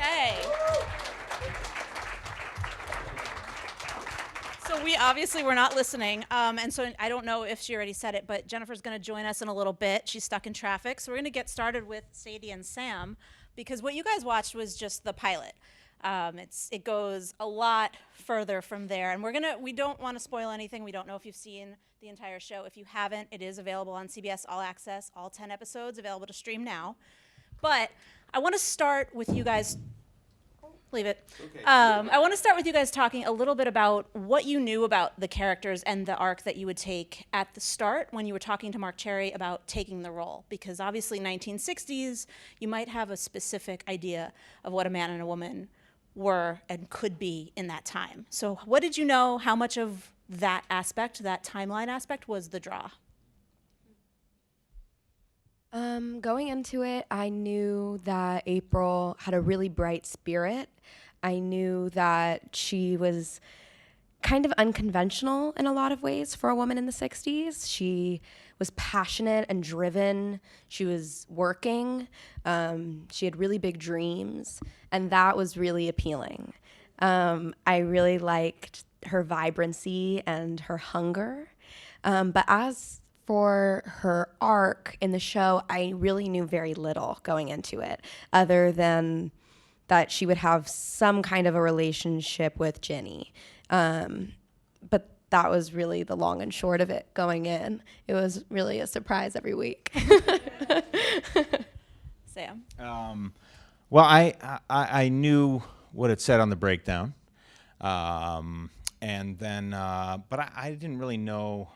Okay. So we obviously were not listening, and so I don't know if she already said it, but Jennifer's going to join us in a little bit. She's stuck in traffic, so we're going to get started with Sadie and Sam, because what you guys watched was just the pilot. It goes a lot further from there, and we don't want to spoil anything. We don't know if you've seen the entire show. If you haven't, it is available on CBS All Access, all 10 episodes available to stream now. But I want to start with you guys. Leave it. Okay. I want to start with you guys talking a little bit about what you knew about the characters and the arc that you would take at the start when you were talking to Marc Cherry about taking the role. Because obviously 1960s, you might have a specific idea of what a man and a woman were and could be in that time. So what did you know? How much of that aspect, that timeline aspect, was the draw? Going into it, I knew that April had a really bright spirit. I knew that she was kind of unconventional in a lot of ways for a woman in the 60s. She was passionate and driven. She was working. She had really big dreams, and that was really appealing. I really liked her vibrancy and her hunger. But as for her arc in the show, I really knew very little going into it, other than that she would have some kind of a relationship with Ginny. But that was really the long and short of it going in. It was really a surprise every week. Sam? Well, I knew what it said on the breakdown. And then, but I didn't really know...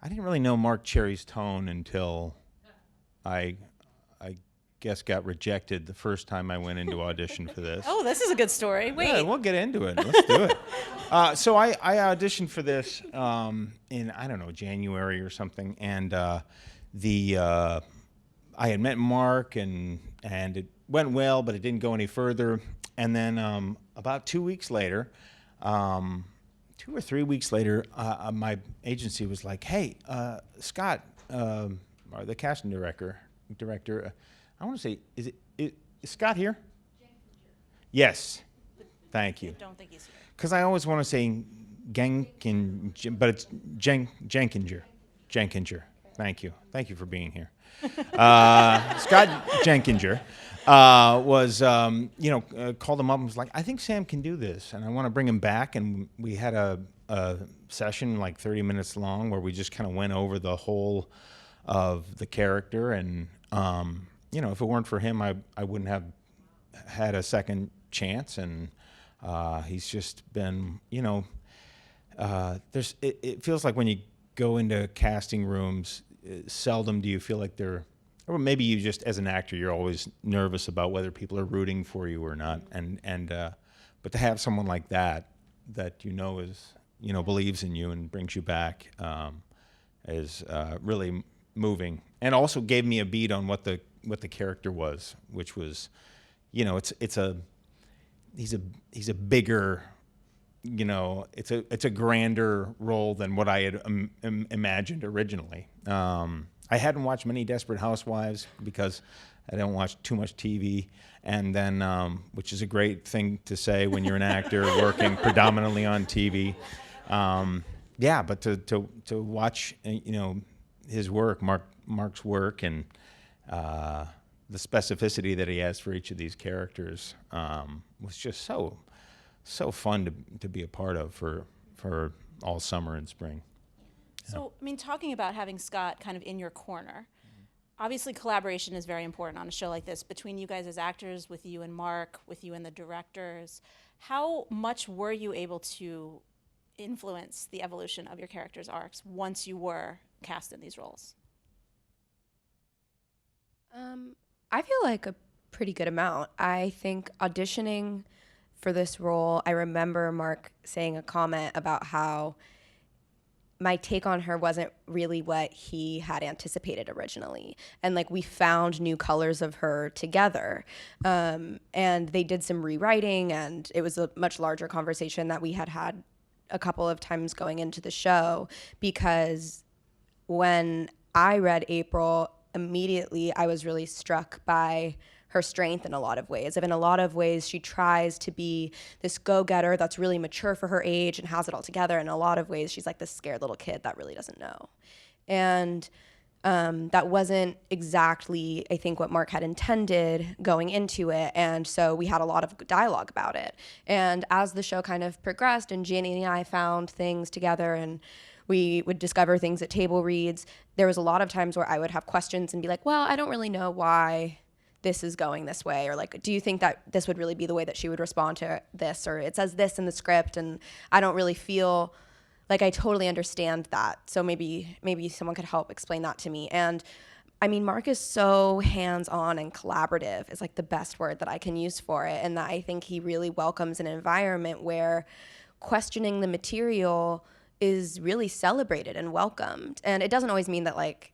I didn't really know Marc Cherry's tone until I guess got rejected the first time I went into audition for this. Oh, this is a good story. Wait. Yeah, we'll get into it. Let's do it. So I auditioned for this in, I don't know, January or something. And I had met Marc, and it went well, but it didn't go any further. And then about 2 weeks later... 2 or 3 weeks later, my agency was like, "Hey, Scott, the casting director, I want to say, is Scott here?" Yes, thank you. I don't think he's here. Because I always want to say but it's Jenkinger. Thank you for being here. Scott Jenkinger called him up and was like, "I think Sam can do this, and I want to bring him back." And we had a session like 30 minutes long where we just kind of went over the whole of the character. And, if it weren't for him, I wouldn't have had a second chance. And he's just been, it feels like when you go into casting rooms, seldom do you feel like or maybe you just, as an actor, you're always nervous about whether people are rooting for you or not. But to have someone like that is, believes in you and brings you back, is really moving. And also gave me a beat on what the character was, which was, he's a bigger, it's a grander role than what I had imagined originally. I hadn't watched many Desperate Housewives because I don't watch too much TV, and then which is a great thing to say when you're an actor working predominantly on TV. But to watch his work, Marc's work, and the specificity that he has for each of these characters was just so fun to be a part of for all summer and spring. So, talking about having Scott kind of in your corner, obviously collaboration is very important on a show like this, between you guys as actors, with you and Marc, with you and the directors. How much were you able to influence the evolution of your characters' arcs once you were cast in these roles? I feel like a pretty good amount. I think auditioning for this role, I remember Marc saying a comment about how my take on her wasn't really what he had anticipated originally. And we found new colors of her together. And they did some rewriting, and it was a much larger conversation that we had a couple of times going into the show, because when I read April, immediately I was really struck by her strength in a lot of ways. In a lot of ways, she tries to be this go-getter that's really mature for her age and has it all together. In a lot of ways, she's like this scared little kid that really doesn't know. And that wasn't exactly, I think, what Marc had intended going into it. And so we had a lot of dialogue about it. And as the show kind of progressed and Ginny and I found things together and we would discover things at table reads, there was a lot of times where I would have questions and be like, well, I don't really know why this is going this way, or like, do you think that this would really be the way that she would respond to this, or it says this in the script and I don't really feel like I totally understand that. So maybe someone could help explain that to me. And I mean, Marc is so hands-on and collaborative is like the best word that I can use for it, and that I think he really welcomes an environment where questioning the material is really celebrated and welcomed. And it doesn't always mean that like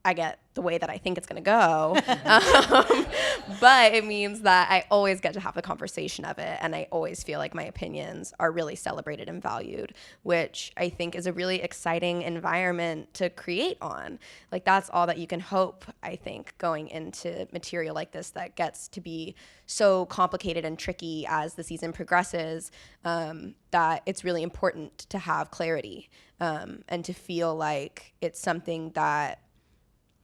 I get the way that I think it's going to go. But it means that I always get to have the conversation of it. And I always feel like my opinions are really celebrated and valued, which I think is a really exciting environment to create on. Like that's all that you can hope, I think, going into material like this that gets to be so complicated and tricky as the season progresses, that it's really important to have clarity and to feel like it's something that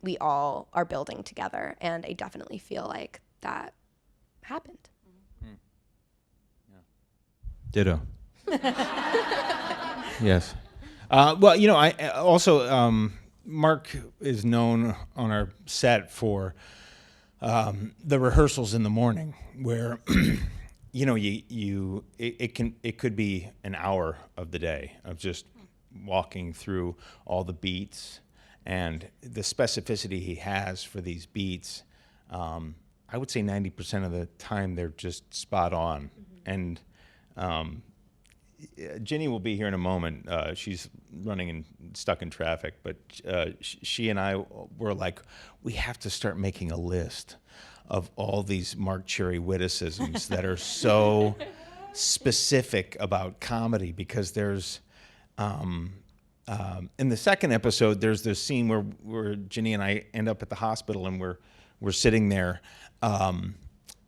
we all are building together, and I definitely feel like that happened. Ditto. Yes. Well, you know, I also Marc is known on our set for the rehearsals in the morning, where you know it could be an hour of the day of just walking through all the beats. And the specificity he has for these beats, I would say 90% of the time they're just spot on. And Ginny will be here in a moment. She's running and stuck in traffic, but she and I were like, we have to start making a list of all these Marc Cherry witticisms that are so specific about comedy, because there's... in the second episode, there's this scene where Ginny and I end up at the hospital, and we're sitting there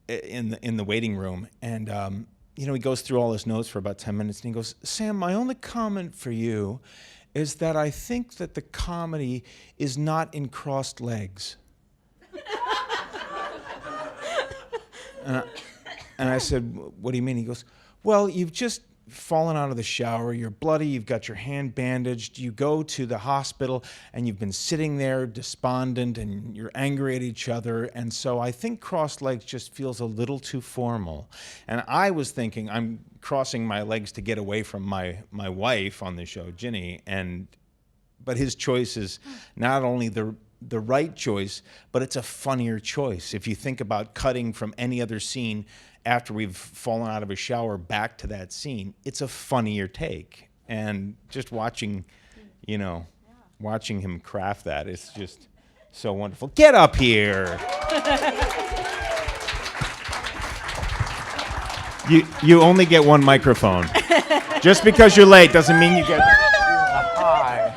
in the waiting room, and you know, he goes through all his notes for about 10 minutes, and he goes, "Sam, my only comment for you is that I think that the comedy is not in crossed legs." And I said, "What do you mean?" He goes, "Well, you've just fallen out of the shower, you're bloody, you've got your hand bandaged, you go to the hospital and you've been sitting there despondent and you're angry at each other, and so I think crossed legs just feels a little too formal." And I was thinking I'm crossing my legs to get away from my wife on the show, Ginny, but his choice is not only the right choice, but it's a funnier choice. If you think about cutting from any other scene after we've fallen out of a shower back to that scene, it's a funnier take. And just watching him craft that, it's just so wonderful. Get up here. You only get one microphone. Just because you're late doesn't mean you get hi.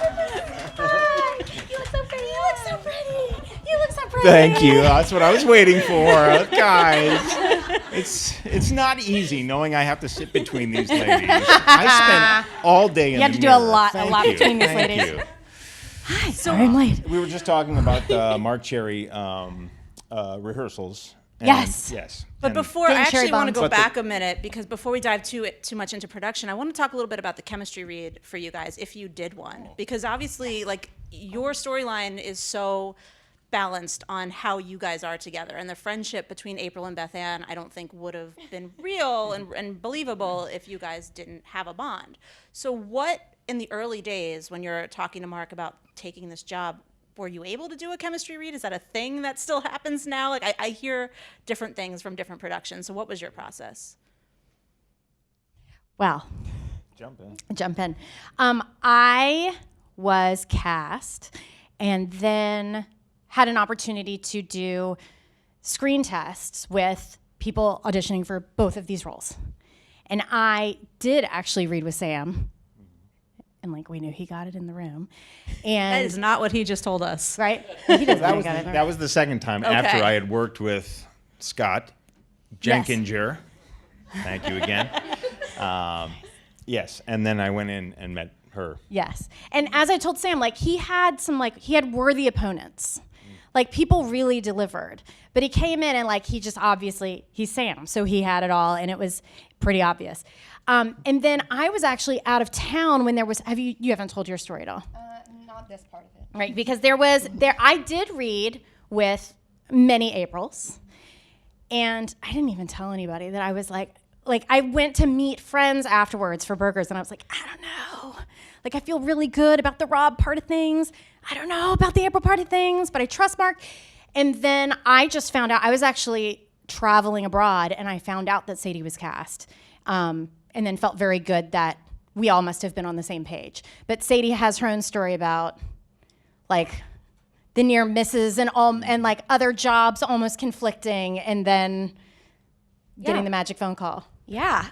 You look so pretty. You look so pretty. You look so pretty. Thank you. That's what I was waiting for, guys. It's not easy knowing I have to sit between these ladies. I spent all day in the mirror. You have to do a lot between these ladies. Thank you. Hi, sorry I'm late. We were just talking about the Marc Cherry rehearsals. And Yes. But before, I Getting cherry actually want to bombs. go back a minute, because before we dive too much into production, I want to talk a little bit about the chemistry read for you guys, if you did one. Because obviously, like, your storyline is so balanced on how you guys are together, and the friendship between April and Beth Ann, I don't think would have been real and believable if you guys didn't have a bond. So what, in the early days when you're talking to Marc about taking this job, were you able to do a chemistry read? Is that a thing that still happens now? Like, I hear different things from different productions. So what was your process? Well, Jump in. I was cast and then had an opportunity to do screen tests with people auditioning for both of these roles. And I did actually read with Sam. And like, we knew he got it in the room. And That is not what he just told us. right? He doesn't That think was he got it in the room. that was the second time after I had worked with Scott Jenkinger. Thank you again. Yes, and then I went in and met her. Yes. And as I told Sam, like he had worthy opponents. Like people really delivered. But he came in and like he's Sam, so he had it all and it was pretty obvious. And then I was actually out of town when you haven't told your story at all. Not this part of it. Right, because I did read with many Aprils, and I didn't even tell anybody that I was like I went to meet friends afterwards for burgers, and I was like, I don't know. Like, I feel really good about the Rob part of things. I don't know about the April part of things, but I trust Marc. And then I just found out, I was actually traveling abroad, and I found out that Sadie was cast, and then felt very good that we all must have been on the same page. But Sadie has her own story about, like, the near misses and like other jobs almost conflicting, and then getting the magic phone call. Yeah.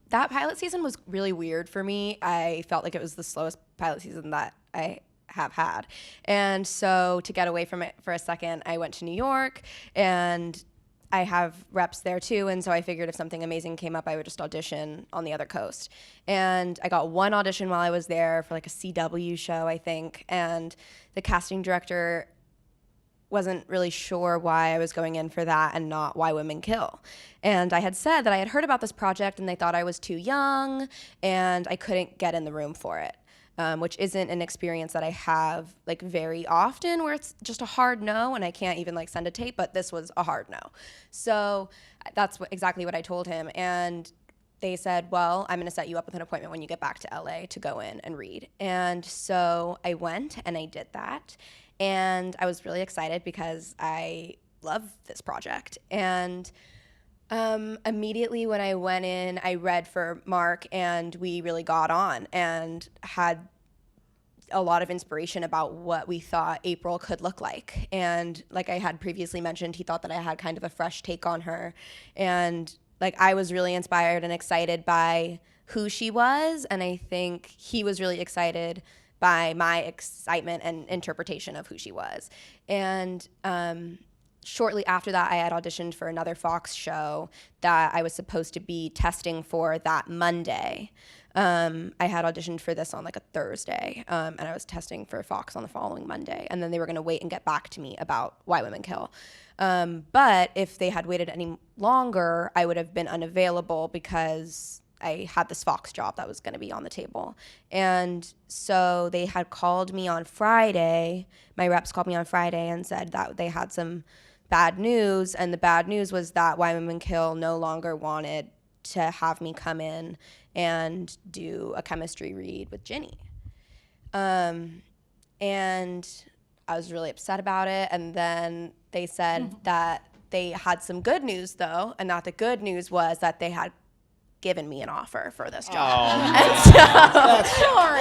That pilot season was really weird for me. I felt like it was the slowest pilot season that I have had. And so to get away from it for a second, I went to New York, and I have reps there too. And so I figured if something amazing came up, I would just audition on the other coast. And I got one audition while I was there for like a CW show, I think. And the casting director wasn't really sure why I was going in for that and not Why Women Kill. And I had said that I had heard about this project and they thought I was too young and I couldn't get in the room for it, which isn't an experience that I have like very often, where it's just a hard no and I can't even like send a tape, but this was a hard no. So that's exactly what I told him. And they said, well, I'm going to set you up with an appointment when you get back to LA to go in and read. And so I went and I did that. And I was really excited because I love this project. And immediately when I went in, I read for Marc, and we really got on and had a lot of inspiration about what we thought April could look like. And like I had previously mentioned, he thought that I had kind of a fresh take on her. And like I was really inspired and excited by who she was. And I think he was really excited by my excitement and interpretation of who she was. And shortly after that, I had auditioned for another Fox show that I was supposed to be testing for that Monday. I had auditioned for this on like a Thursday, and I was testing for Fox on the following Monday. And then they were going to wait and get back to me about Why Women Kill. But if they had waited any longer, I would have been unavailable because I had this Fox job that was going to be on the table. And so they had called me on Friday. My reps called me on Friday and said that they had some bad news. And the bad news was that Why Women Kill no longer wanted to have me come in and do a chemistry read with Ginny. And I was really upset about it. And then they said that they had some good news, though, and that the good news was that they had given me an offer for this job.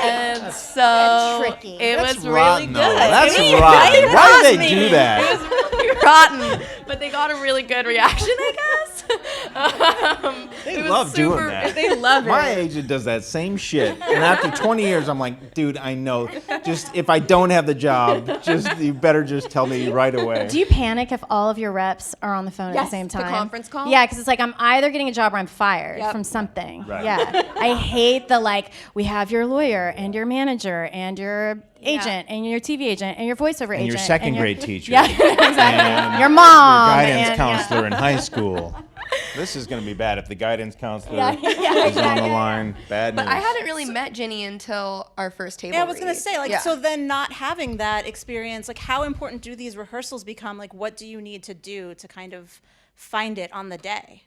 And so tricky. it That's was rotten, really though. good. That's I mean, rotten. it Why was did they do that? It was really rotten, but they got a really good reaction, I guess. They was love doing super- that. they love My it. agent does that same shit. And after 20 years, I'm like, dude, I know. Just if I don't have the job, you better just tell me right away. Do you panic if all of your reps are on the phone at Yes, the same the time? conference call? Yeah, because it's like I'm either getting a job or I'm fired Yep. from something. Right. Yeah. I hate the like, we have your lawyer and your manager and your agent and your TV agent and your voiceover And agent. your second grade teacher. Yeah, exactly. And Your mom. Your guidance and- counselor in high school. This is going to be bad if the guidance counselor Yeah, yeah, is on the line. Bad news. But I hadn't really met Ginny until our first table Yeah, I was gonna read. say, like, Yeah. so then not having that experience, like, how important do these rehearsals become? Like, what do you need to do to kind of find it on the day?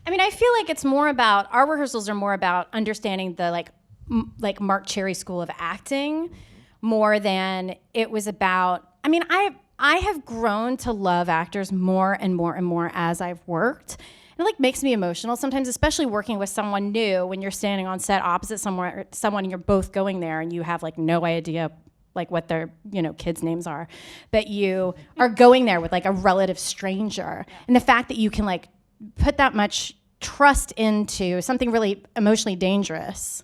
I mean, I feel like it's more about, our rehearsals are more about understanding the like Marc Cherry school of acting more than it was about, I mean, I have grown to love actors more and more and more as I've worked. It like makes me emotional sometimes, especially working with someone new when you're standing on set opposite someone and you're both going there and you have like no idea like what their, kids' names are, but you are going there with like a relative stranger. And the fact that you can like put that much trust into something really emotionally dangerous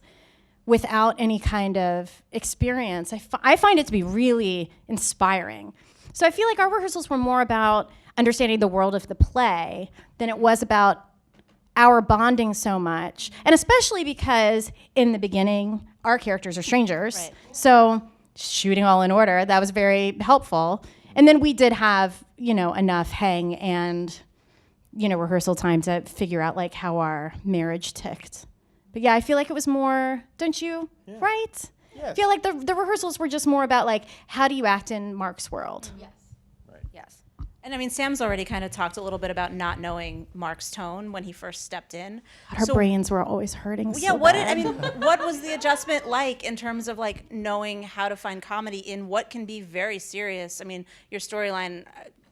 without any kind of experience, I find it to be really inspiring. So I feel like our rehearsals were more about understanding the world of the play than it was about our bonding so much. And especially because in the beginning, our characters are strangers. Right. So shooting all in order, that was very helpful. And then we did have, enough hang and, rehearsal time to figure out like how our marriage ticked. But yeah, I feel like it was more, don't you? Yeah. Right? Yes. I feel like the rehearsals were just more about like, how do you act in Marc's world? Yes. Right. Yes. And I mean, Sam's already kind of talked a little bit about not knowing Marc's tone when he first stepped in. Our brains were always hurting. Yeah, so bad. what was the adjustment like in terms of like knowing how to find comedy in what can be very serious? I mean, your storyline,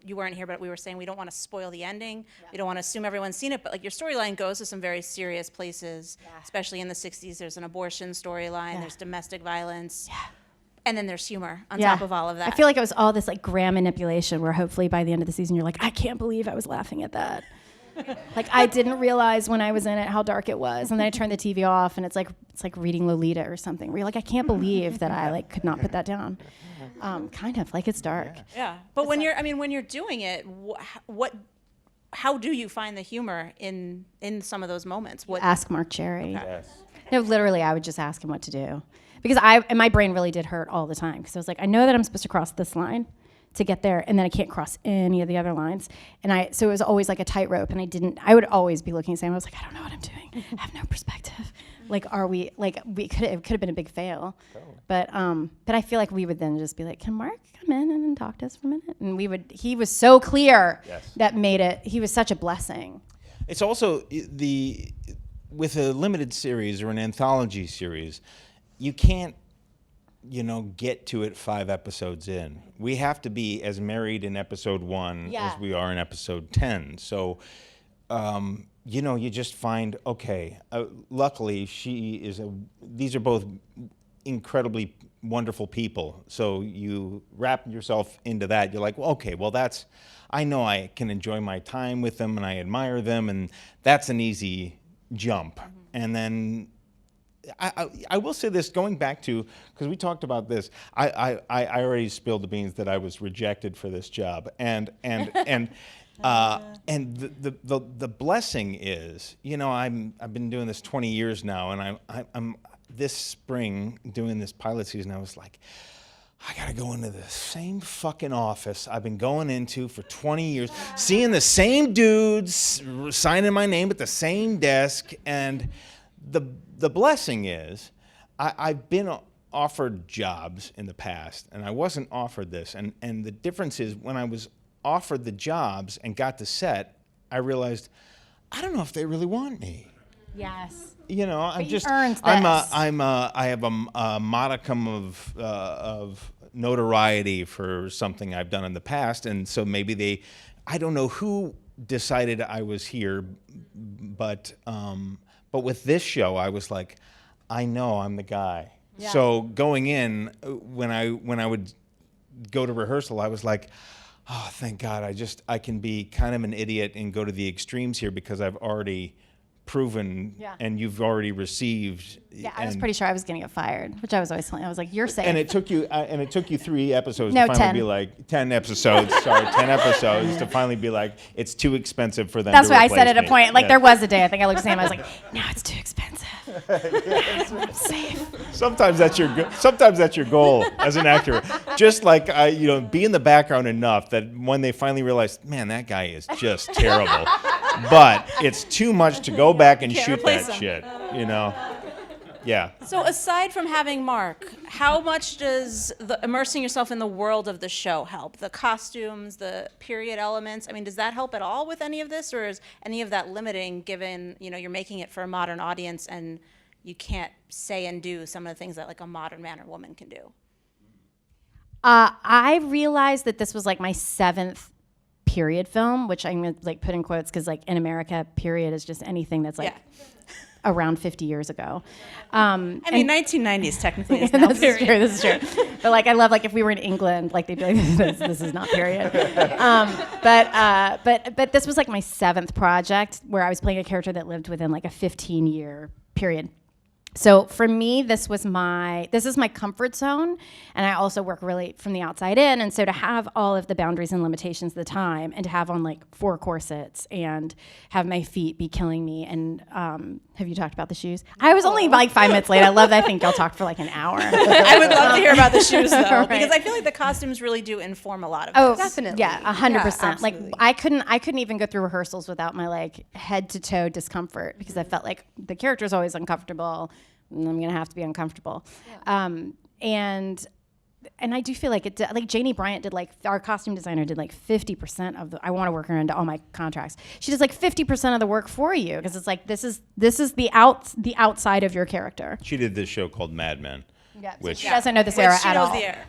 you weren't here, but we were saying we don't want to spoil the ending. Yeah. We don't want to assume everyone's seen it, but like your storyline goes to some very serious places, especially in the 60s. There's an abortion storyline, there's domestic violence. Yeah. And then there's humor on top of all of that. I feel like it was all this like grand manipulation where hopefully by the end of the season you're like, I can't believe I was laughing at that. Like I didn't realize when I was in it how dark it was. And then I turned the TV off and it's like reading Lolita or something where you're like, I can't believe that I like could not put that down. Kind of like it's dark. Yeah. But when you're doing it, how do you find the humor in some of those moments? Ask Marc Cherry. Okay. Yes. No, literally I would just ask him what to do. Because my brain really did hurt all the time. Because I was like, I know that I'm supposed to cross this line to get there, and then I can't cross any of the other lines. And so it was always like a tightrope, and I would always be looking at Sam. I was like, I don't know what I'm doing. I have no perspective. Like, it could have been a big fail. Totally. But I feel like we would then just be like, can Marc come in and talk to us for a minute? And he was so clear that made it, he was such a blessing. It's also with a limited series or an anthology series, you can't, get to it 5 episodes in. We have to be as married in episode 1 as we are in episode 10. So, you just find, okay, luckily these are both incredibly wonderful people. So you wrap yourself into that. You're like, well, okay, well I know I can enjoy my time with them and I admire them, and that's an easy jump. Mm-hmm. And then I will say this, going back to, because we talked about this, I already spilled the beans that I was rejected for this job, and the blessing is, I've been doing this 20 years now, and I'm this spring doing this pilot season. I was like, I gotta go into the same fucking office I've been going into for 20 years, seeing the same dudes signing my name at the same desk, and the blessing is, I've been offered jobs in the past, and I wasn't offered this. And the difference is, when I was offered the jobs and got to set, I realized, I don't know if they really want me. Yes. I have a modicum of notoriety for something I've done in the past, and so maybe I don't know who decided I was here, but with this show, I was like, I know I'm the guy. Yeah. So going in, when I would go to rehearsal, I was like, oh, thank God, I can be kind of an idiot and go to the extremes here, because I've already proven and you've already received. Yeah, I was pretty sure I was going to get fired, which I was always telling. I was like, you're safe. And it took you 3 episodes to finally 10. be like, 10 episodes, 10 episodes to finally be like, it's too expensive for them That's to what I replace said at a me. point. Like, there was a day, I think I looked at Sam, I was like, no, it's too expensive. I'm safe. Sometimes that's your goal as an actor. Just like, be in the background enough that when they finally realize, man, that guy is just terrible. But it's too much to go back and shoot that shit, Yeah. So aside from having Marc, how much does immersing yourself in the world of the show help? The costumes, the period elements. I mean, does that help at all with any of this, or is any of that limiting, given you're making it for a modern audience and you can't say and do some of the things that like a modern man or woman can do? I realized that this was like my 7th period film, which I'm gonna like put in quotes because like in America, period is just anything that's like around 50 years ago. I mean, 1990s technically is now period. This is true. But like, I love like if we were in England, like they'd be like, this is not period. But this was like my 7th project where I was playing a character that lived within like a 15-year period. So for me, this is my comfort zone, and I also work really from the outside in. And so to have all of the boundaries and limitations of the time, and to have on like 4 corsets and have my feet be killing me. And have you talked about the shoes? I was only like 5 minutes late. I love that I think y'all talked for like an hour. I would love to hear about the shoes though, Right. because I feel like the costumes really do inform a lot of Oh, this. Definitely. Yeah, 100%. Like absolutely. I couldn't even go through rehearsals without my like head to toe discomfort, because I felt like the character's always uncomfortable, and I'm gonna have to be uncomfortable. And I do feel like like Janie Bryant did, like our costume designer did like 50% of the. I want to work her into all my contracts. She does like 50% of the work for you, because it's like this is the outside of your character. She did this show called Mad Men. Yeah, Which- she doesn't know this Which era she at knows all. the air.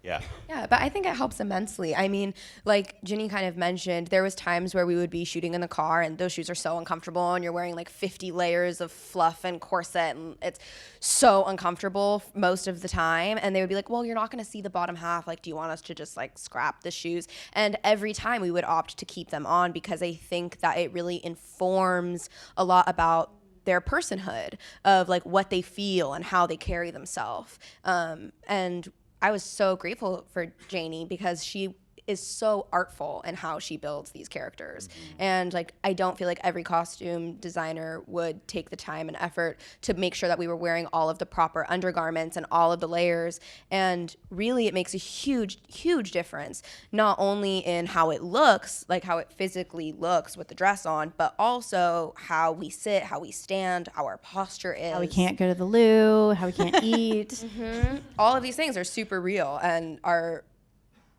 Yeah. Yeah, but I think it helps immensely. I mean, like Ginny kind of mentioned, there was times where we would be shooting in the car and those shoes are so uncomfortable and you're wearing like 50 layers of fluff and corset and it's so uncomfortable most of the time. And they would be like, well, you're not going to see the bottom half. Like, do you want us to just like scrap the shoes? And every time we would opt to keep them on, because I think that it really informs a lot about their personhood, of like what they feel and how they carry themselves. And I was so grateful for Janie, because she is so artful in how she builds these characters. And like, I don't feel like every costume designer would take the time and effort to make sure that we were wearing all of the proper undergarments and all of the layers. And really it makes a huge, huge difference, not only in how it looks, like how it physically looks with the dress on, but also how we sit, how we stand, how our posture is. How we can't go to the loo, how we can't eat. All of these things are super real and are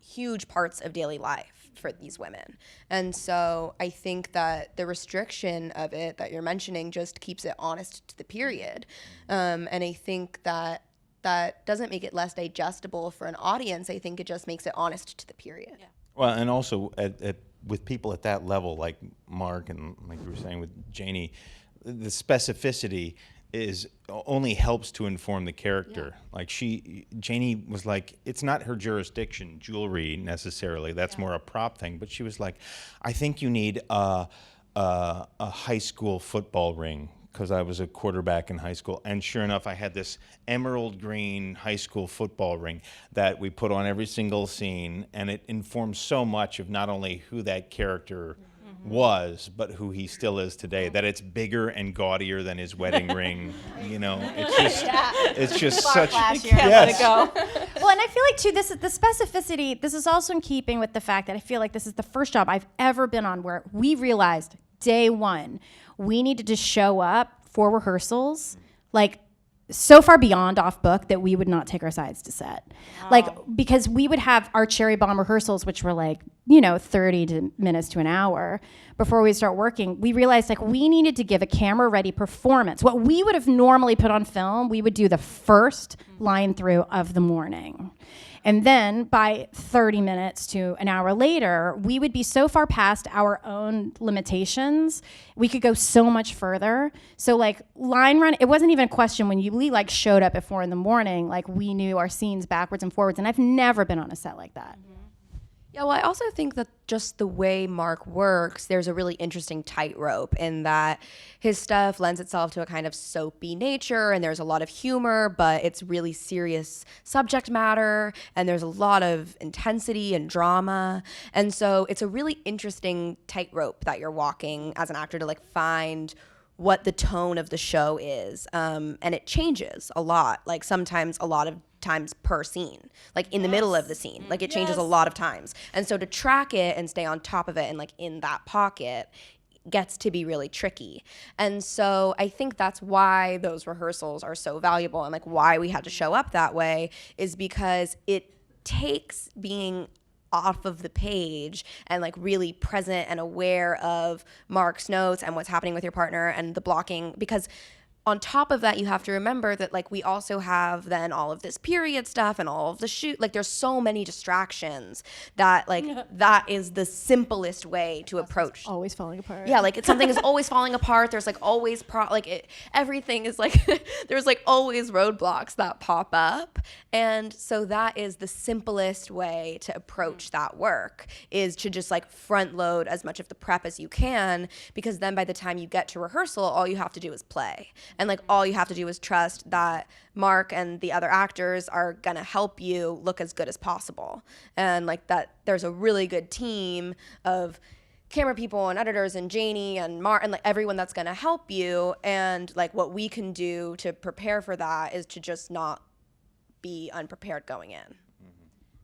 huge parts of daily life for these women. And so I think that the restriction of it that you're mentioning just keeps it honest to the period. And I think that that doesn't make it less digestible for an audience. I think it just makes it honest to the period. Yeah. Well, and also with people at that level, like Mark and like you were saying with Janie, the specificity only helps to inform the character. Yeah. Like Janie was like, it's not her jurisdiction, jewelry necessarily. That's more a prop thing. But she was like, I think you need a high school football ring, because I was a quarterback in high school. And sure enough, I had this emerald green high school football ring that we put on every single scene. And it informs so much of not only who that character was, but who he still is today. That it's bigger and gaudier than his wedding ring. You know, it's just such. Let it go. Well, and I feel like too, this is the specificity. This is also in keeping with the fact that I feel like this is the first job I've ever been on where we realized day one we needed to show up for rehearsals like so far beyond off book that we would not take our sides to set. Like, because we would have our cherry bomb rehearsals, which were like, 30 minutes to an hour before we start working. We realized like we needed to give a camera ready performance. What we would have normally put on film, we would do the first line through of the morning. And then by 30 minutes to an hour later, we would be so far past our own limitations, we could go so much further. So like line run, it wasn't even a question when we like showed up at 4 a.m, like we knew our scenes backwards and forwards. And I've never been on a set like that. Yeah, well, I also think that just the way Marc works, there's a really interesting tightrope in that his stuff lends itself to a kind of soapy nature, and there's a lot of humor, but it's really serious subject matter, and there's a lot of intensity and drama. And so it's a really interesting tightrope that you're walking as an actor to like find what the tone of the show is. And it changes a lot, like sometimes a lot of times per scene, like in the middle of the scene, like it changes a lot of times. And so to track it and stay on top of it and like in that pocket gets to be really tricky. And so I think that's why those rehearsals are so valuable, and like why we had to show up that way is because it takes being off of the page and like really present and aware of Marc's notes and what's happening with your partner and the blocking, because on top of that, you have to remember that like we also have then all of this period stuff and all of the shoot. Like there's so many distractions that like that is the simplest way to approach. Always falling apart. Yeah, like something is always falling apart. There's like always everything is like there's like always roadblocks that pop up. And so that is the simplest way to approach that work, is to just like front load as much of the prep as you can, because then by the time you get to rehearsal, all you have to do is play. And like all you have to do is trust that Marc and the other actors are going to help you look as good as possible. And like that there's a really good team of camera people and editors and Janie and Marc and like everyone that's going to help you. And like what we can do to prepare for that is to just not be unprepared going in.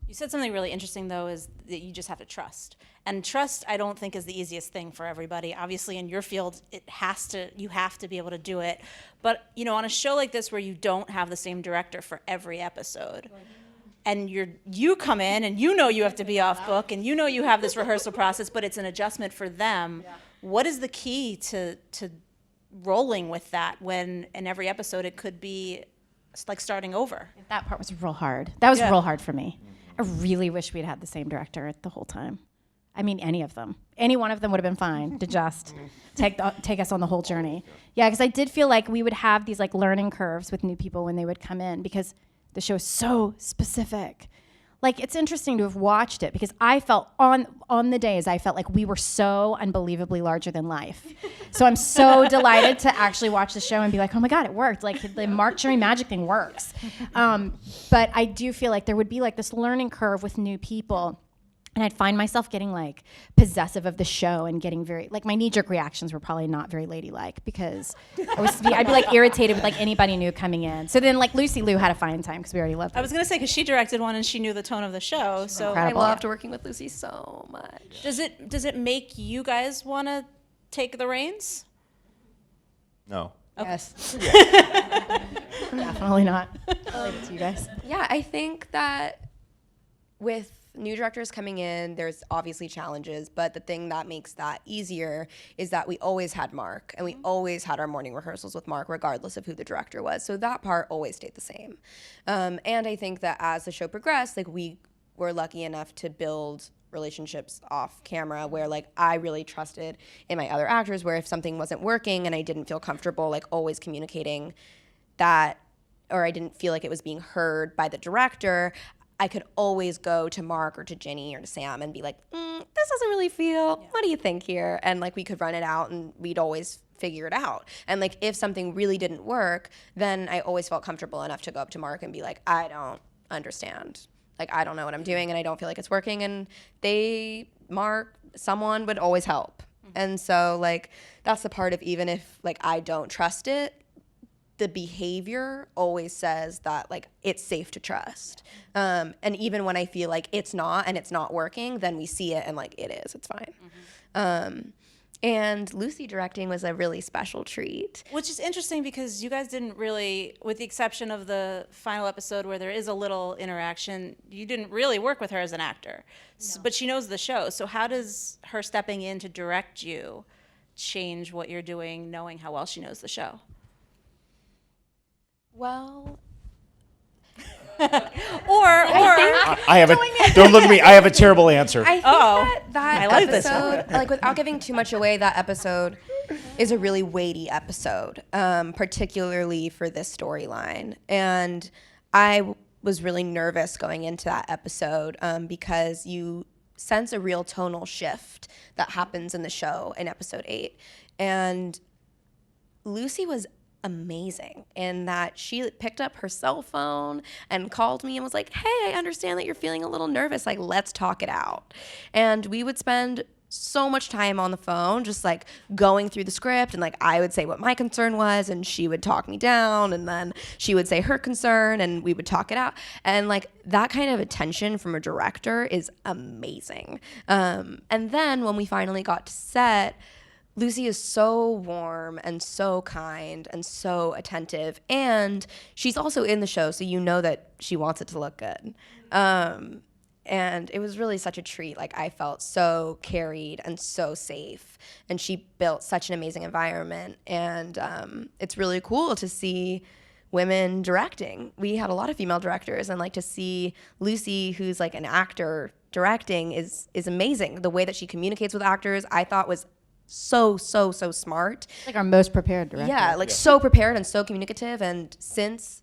You said something really interesting, though, is that you just have to trust. And trust, I don't think, is the easiest thing for everybody. Obviously, in your field, you have to be able to do it. But, you know, on a show like this where you don't have the same director for every episode, and you come in and you know you have to be off book and you know you have this rehearsal process, but it's an adjustment for them. Yeah. What is the key to rolling with that when in every episode it could be like starting over? That part was real hard. That was real hard for me. I really wish we'd had the same director the whole time. I mean, any of them. Any one of them would have been fine to just take us on the whole journey. Yeah, because I did feel like we would have these like learning curves with new people when they would come in because the show is so specific. Like, it's interesting to have watched it because I felt on the days, I felt like we were so unbelievably larger than life. So I'm so delighted to actually watch the show and be like, oh my God, it worked. Like the Marc Cherry magic thing works. But I do feel like there would be like this learning curve with new people. And I'd find myself getting like possessive of the show and getting very, like my knee-jerk reactions were probably not very ladylike because I'd be like irritated with like anybody new coming in. So then like Lucy Liu had a fine time because we already loved her. I was going to say, because she directed one and she knew the tone of the show. So Incredible. I loved working with Lucy so much. Does it make you guys want to take the reins? No. Okay. Yes. Definitely not. I'll leave it to you guys. Yeah, I think that with new directors coming in, there's obviously challenges, but the thing that makes that easier is that we always had Marc and we always had our morning rehearsals with Marc regardless of who the director was. So that part always stayed the same. And I think that as the show progressed, like we were lucky enough to build relationships off camera where like I really trusted in my other actors where if something wasn't working and I didn't feel comfortable like always communicating that, or I didn't feel like it was being heard by the director, I could always go to Marc or to Ginny or to Sam and be like, this doesn't really feel, what do you think here? And like we could run it out and we'd always figure it out. And like if something really didn't work, then I always felt comfortable enough to go up to Marc and be like, I don't understand. Like I don't know what I'm doing and I don't feel like it's working. And someone would always help. And so like that's the part of even if like I don't trust it, the behavior always says that like it's safe to trust. And even when I feel like it's not and it's not working, then we see it and like it is, it's fine. And Lucy directing was a really special treat. Which is interesting because you guys didn't really, with the exception of the final episode where there is a little interaction, you didn't really work with her as an actor. No. But she knows the show. So how does her stepping in to direct you change what you're doing knowing how well she knows the show? Well, don't look at me. I have a terrible answer. I think that episode, like without giving too much away, that episode is a really weighty episode, particularly for this storyline. And I was really nervous going into that episode because you sense a real tonal shift that happens in the show in episode 8. And Lucy was amazing in that she picked up her cell phone and called me and was like, hey, I understand that you're feeling a little nervous. Like, let's talk it out. And we would spend so much time on the phone just like going through the script and like I would say what my concern was and she would talk me down and then she would say her concern and we would talk it out. And like that kind of attention from a director is amazing. And then when we finally got to set, Lucy is so warm and so kind and so attentive, and she's also in the show, so you know that she wants it to look good. And it was really such a treat. Like I felt so carried and so safe, and she built such an amazing environment. And it's really cool to see women directing. We had a lot of female directors, and like to see Lucy, who's like an actor, directing is amazing. The way that she communicates with actors, I thought was so smart. Like our most prepared director. Yeah, like so prepared and so communicative. And since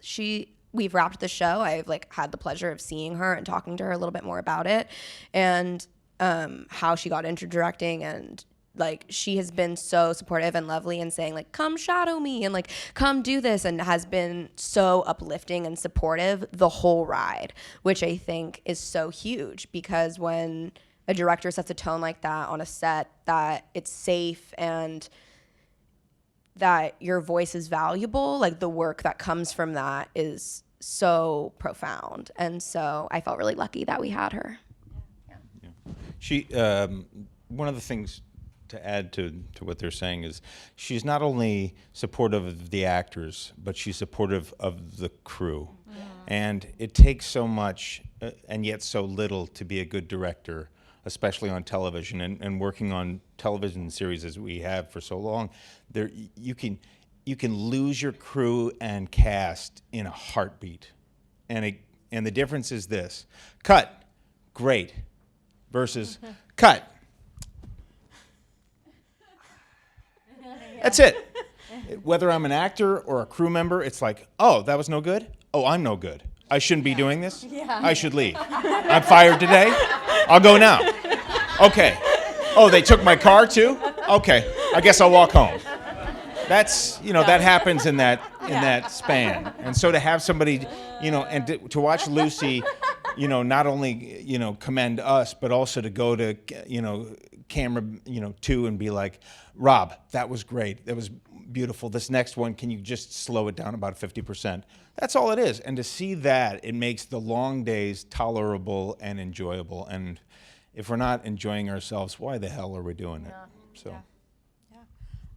we've wrapped the show, I've like had the pleasure of seeing her and talking to her a little bit more about it and how she got into directing and like, she has been so supportive and lovely and saying, like, come shadow me and, like, come do this, and has been so uplifting and supportive the whole ride, which I think is so huge, because when a director sets a tone like that on a set, that it's safe and that your voice is valuable, like, the work that comes from that is so profound. And so I felt really lucky that we had her. She, one of the things to add to what they're saying is she's not only supportive of the actors, but she's supportive of the crew. And it takes so much and yet so little to be a good director, especially on television, and working on television series as we have for so long. There, you can lose your crew and cast in a heartbeat. And the difference is this: cut, great, versus cut. That's it. Whether I'm an actor or a crew member, it's like, oh, that was no good? Oh, I'm no good. I shouldn't be doing this? I should leave. I'm fired today? I'll go now. Okay. Oh, they took my car too? Okay. I guess I'll walk home. That's, that happens in that span. And so to have somebody, and to watch Lucy, not only, commend us, but also to go to, camera, 2 and be like, Rob, that was great. That was beautiful. This next one, can you just slow it down about 50%? That's all it is. And to see that, it makes the long days tolerable and enjoyable. And if we're not enjoying ourselves, why the hell are we doing it? So. Yeah.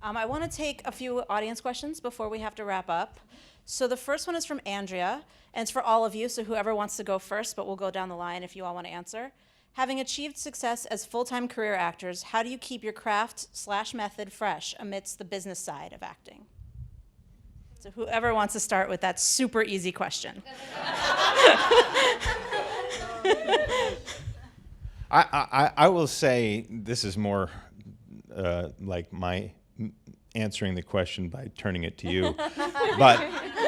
I want to take a few audience questions before we have to wrap up. So the first one is from Andrea, and it's for all of you, so whoever wants to go first, but we'll go down the line if you all want to answer. Having achieved success as full-time career actors, how do you keep your craft/method fresh amidst the business side of acting? So whoever wants to start with that super easy question. I will say this is more like my answering the question by turning it to you. But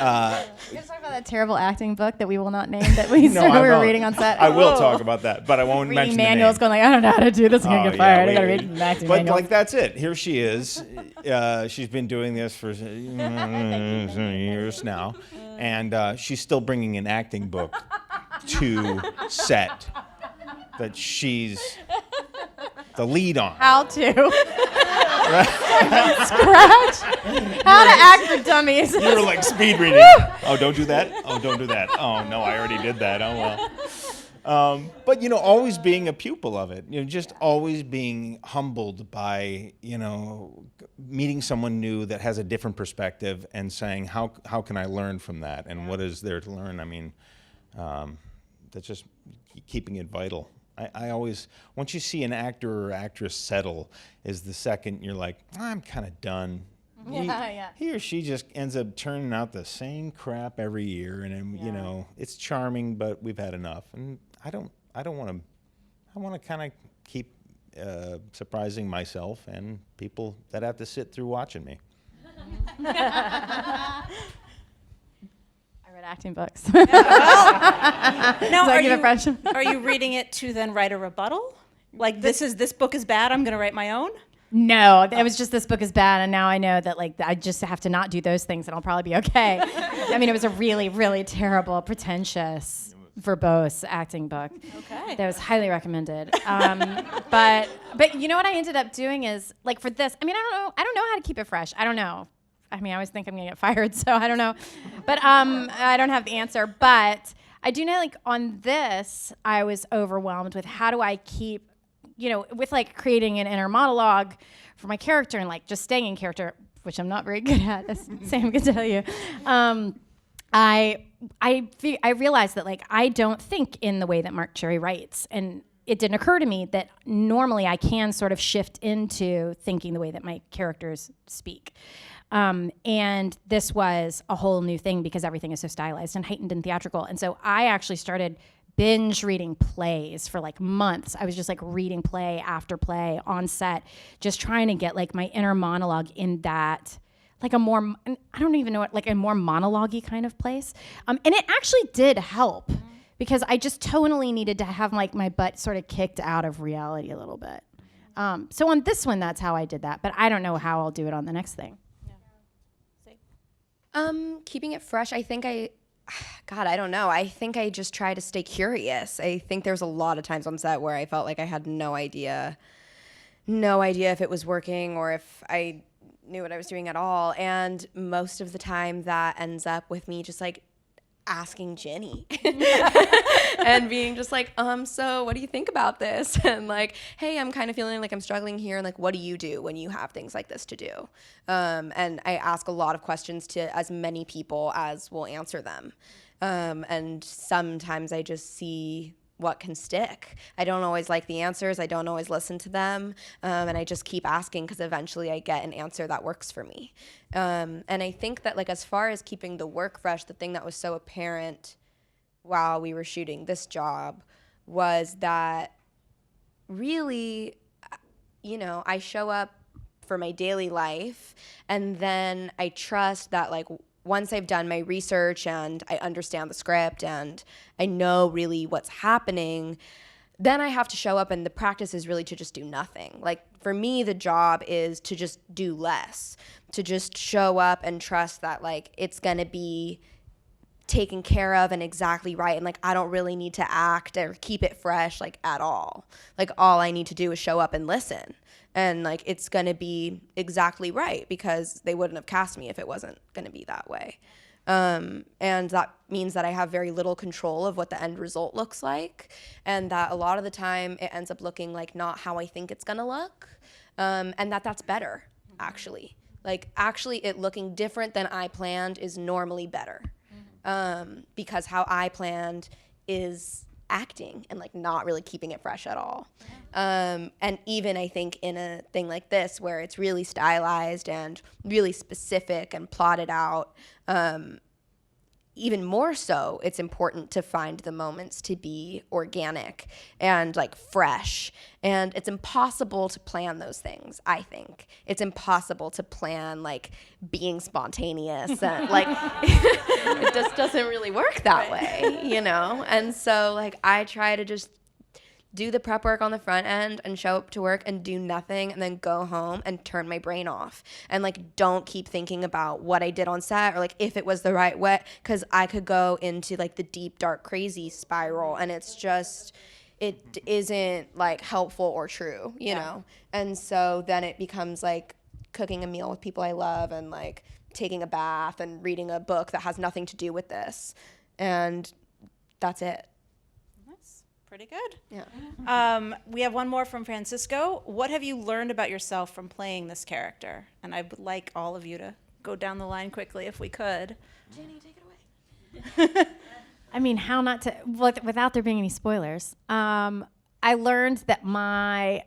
You're going to talk about that terrible acting book that we will not name that we were reading on set. I will talk about that, but I won't mention the name. Manuals going like, I don't know how to do this. I'm going to get fired. I got to read an acting But manual. like, that's it. Here she is. She's been doing this for years now. And she's still bringing an acting book to set that she's the lead on. How to. Scratch. How to act for dummies. You were like speed reading. Oh, don't do that. Oh, don't do that. Oh, no, I already did that. Oh, well. But, always being a pupil of it. Just always being humbled by, meeting someone new that has a different perspective and saying, how can I learn from that? And what is there to learn? I mean, that's just keeping it vital. I always, once you see an actor or actress settle, is the second you're like, I'm kind of done. He or she just ends up turning out the same crap every year, and it's charming, but we've had enough. And I don't want to. I want to kind of keep surprising myself and people that have to sit through watching me. Acting books. Now, So are you reading it to then write a rebuttal? Like, this book is bad, I'm going to write my own? No, it was just this book is bad, and now I know that I just have to not do those things, and I'll probably be okay. I mean, it was a really, really terrible, pretentious, verbose acting book. Okay. That was highly recommended. But you know what I ended up doing is, like, for this, I mean, I don't know how to keep it fresh. I don't know. I mean, I always think I'm gonna get fired, so I don't know. But I don't have the answer. But I do know, like, on this, I was overwhelmed with how do I keep, with like creating an inner monologue for my character and like just staying in character, which I'm not very good at, as Sam can tell you. I realized that, like, I don't think in the way that Marc Cherry writes, and it didn't occur to me that normally I can sort of shift into thinking the way that my characters speak. And this was a whole new thing because everything is so stylized and heightened and theatrical. And so I actually started binge reading plays for like months. I was just like reading play after play on set, just trying to get like my inner monologue in that, like a more, I don't even know what, like a more monologue-y kind of place. And it actually did help because I just tonally needed to have like my butt sort of kicked out of reality a little bit. So on this one, that's how I did that. But I don't know how I'll do it on the next thing. Keeping it fresh, I think God, I don't know. I think I just try to stay curious. I think there's a lot of times on set where I felt like I had no idea if it was working or if I knew what I was doing at all. And most of the time that ends up with me just like asking Ginny and being just like, so what do you think about this? And like, hey, I'm kind of feeling like I'm struggling here. And like, what do you do when you have things like this to do? And I ask a lot of questions to as many people as will answer them. And sometimes I just see what can stick. I don't always like the answers. I don't always listen to them. And I just keep asking because eventually I get an answer that works for me. And I think that like as far as keeping the work fresh, the thing that was so apparent while we were shooting this job was that really, I show up for my daily life and then I trust that like once I've done my research and I understand the script and I know really what's happening, then I have to show up, and the practice is really to just do nothing. Like for me, the job is to just do less, to just show up and trust that like it's gonna be taken care of and exactly right. And like I don't really need to act or keep it fresh like at all. Like all I need to do is show up and listen. And like it's gonna be exactly right because they wouldn't have cast me if it wasn't gonna be that way. And that means that I have very little control of what the end result looks like, and that a lot of the time it ends up looking like not how I think it's gonna look, and that's better actually. Like actually it looking different than I planned is normally better, because how I planned is acting and like not really keeping it fresh at all. And even I think in a thing like this where it's really stylized and really specific and plotted out, even more so, it's important to find the moments to be organic and like fresh. And it's impossible to plan those things, I think. It's impossible to plan like being spontaneous and like it just doesn't really work that way, And so like I try to just do the prep work on the front end and show up to work and do nothing and then go home and turn my brain off and like don't keep thinking about what I did on set or like if it was the right way, because I could go into like the deep dark crazy spiral and it's just it isn't like helpful or true, you know. And so then it becomes like cooking a meal with people I love and like taking a bath and reading a book that has nothing to do with this, and that's it. Pretty good. Yeah. We have one more from Francisco. What have you learned about yourself from playing this character? And I would like all of you to go down the line quickly if we could. Jenny, take it away. I mean, how not to, without there being any spoilers. I learned that I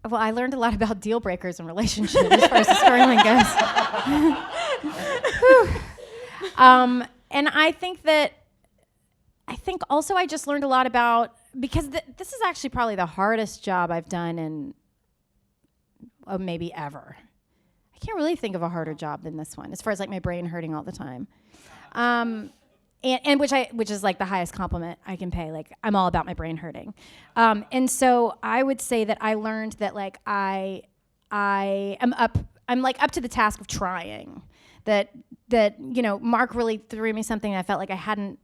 learned a lot about deal breakers in relationships as far as the storyline goes. And I think also I just learned a lot about, because this is actually probably the hardest job I've done in maybe ever. I can't really think of a harder job than this one, as far as like my brain hurting all the time. And which is like the highest compliment I can pay. Like I'm all about my brain hurting. And so I would say that I learned that like I'm like up to the task of trying. That Marc really threw me something I felt like I hadn't.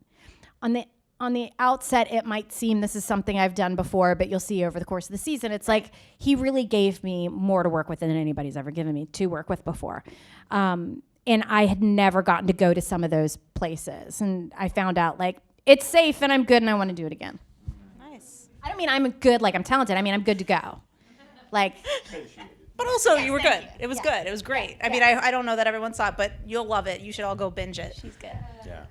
On the outset, it might seem this is something I've done before, but you'll see over the course of the season, it's like he really gave me more to work with than anybody's ever given me to work with before. And I had never gotten to go to some of those places. And I found out, like, it's safe and I'm good and I want to do it again. Nice. I don't mean I'm good, like I'm talented. I mean I'm good to go. Like, but also you were good. You. It was good. It was great. I mean, I don't know that everyone saw it, but you'll love it. You should all go binge it. She's good. Yeah.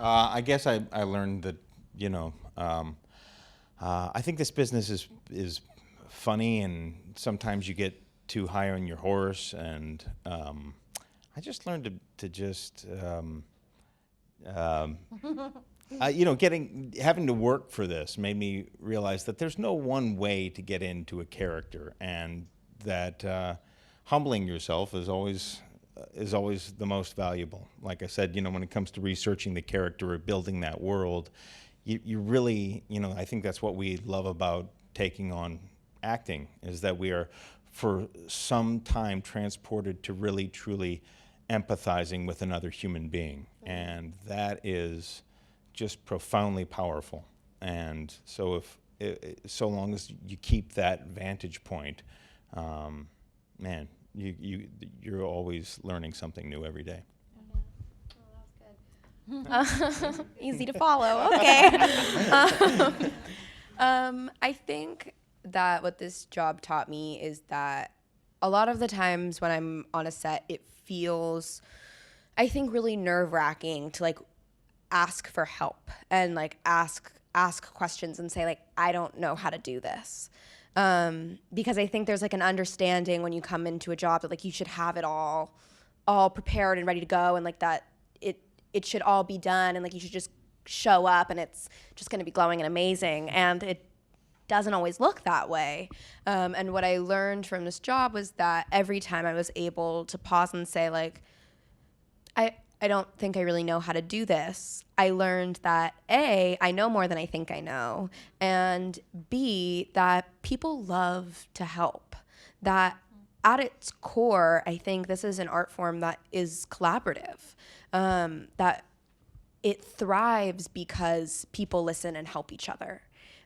I guess I learned that, I think this business is funny, and sometimes you get too high on your horse, and I just learned to just, having to work for this made me realize that there's no one way to get into a character, and that humbling yourself is always the most valuable. Like I said, when it comes to researching the character or building that world, you really, I think that's what we love about taking on acting, is that we are for some time transported to really truly empathizing with another human being. And that is just profoundly powerful. And so so long as you keep that vantage point, man, you're always learning something new every day. Easy to follow. Okay. I think that what this job taught me is that a lot of the times when I'm on a set, it feels, I think, really nerve-wracking to like ask for help and like ask questions and say like, I don't know how to do this. Because I think there's like an understanding when you come into a job that like you should have it all prepared and ready to go, and like that it should all be done, and like you should just show up and it's just going to be glowing and amazing, and it doesn't always look that way. And what I learned from this job was that every time I was able to pause and say like, I don't think I really know how to do this, I learned that A, I know more than I think I know, and B, that people love to help. That at its core, I think this is an art form that is collaborative, that it thrives because people listen and help each other.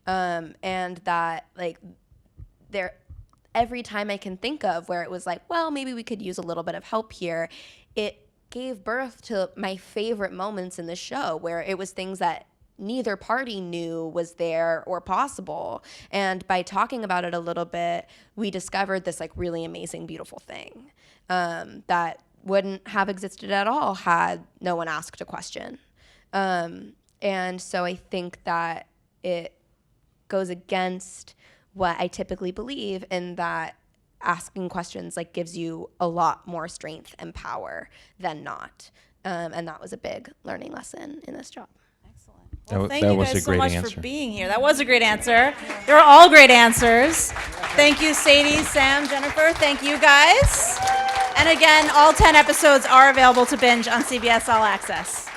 And that like every time I can think of where it was like, well, maybe we could use a little bit of help here, it gave birth to my favorite moments in the show, where it was things that neither party knew was there or possible. And by talking about it a little bit, we discovered this like really amazing, beautiful thing that wouldn't have existed at all had no one asked a question. And so I think that it goes against what I typically believe, in that asking questions like gives you a lot more strength and power than not. And that was a big learning lesson in this job. Well, thank that you was guys a so great much answer. for being here. That was a great answer. They were all great answers. Thank you, Sadie, Sam, Ginnifer. Thank you, guys. And again, all 10 episodes are available to binge on CBS All Access.